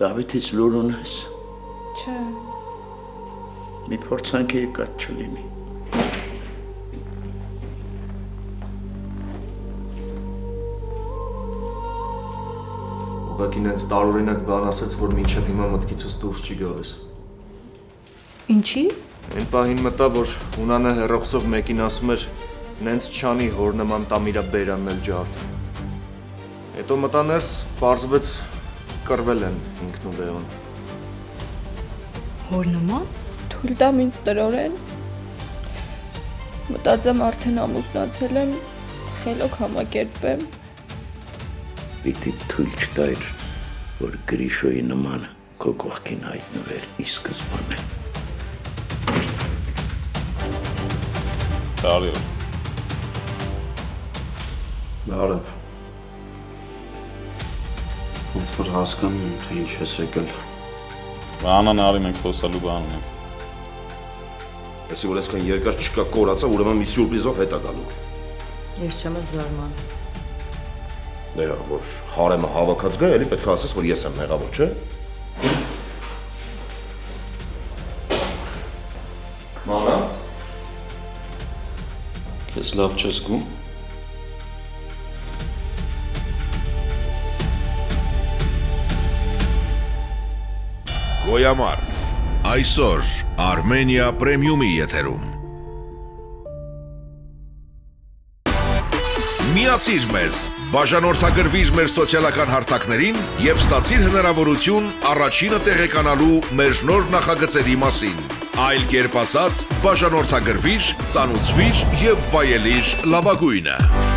Դավիթից լուր ունես։ Չէ։ Մի փորձանք եկած չլինի։ Ուղղակի նենց տարօրինակ բան ասեց, որ մինչև հիմա մտքիցս դուրս չի գալիս։ Ինչի՞։ Այն պահին մտա, որ Հունանը հեռախոսով մեկին ասում էր նենց չանի հոր նման տամ իրա բերանն էլ ջարդ։ Հետո մտա ներս, պարզվեց կռվել են ինքն ու Լեոն։ Հոր նման։ Թույլ տամ ինձ տրորեն։ Մտածեմ արդեն ամուսնացել եմ, խելոք համակերպվեմ։ Պիտի թույլ չտայր, որ Գրիշոյի նմանը քո կողքին հայտնվեր ի սկզբանե։ Բարև։ Բարև։ Ոնց որ հասկանում եմ, թե ինչ ես եկել։ Անան արի մենք խոսալու բան ունենք։ Այսի որ այսքան երկար չկա կորացա, ուրեմն մի սյուրպրիզով հետ է գալու։ Ես չեմ զարման։ Դե որ հարեմը հավաքած գա, էլի պետք է ասես, որ ես եմ մեղավոր, չէ՞։ Մանա։ Քեզ լավ չես զգում։ Գոյամար, այսօր Armenia Premium-ի եթերում։ Միացիր մեզ, բաժանորդագրվիր մեր սոցիալական հարթակներին և ստացիր հնարավորություն առաջինը տեղեկանալու մեր նոր նախագծերի մասին։ Այլ կերպ ասած, բաժանորդագրվիր, ծանուցվիր և վայելիր լավագույնը։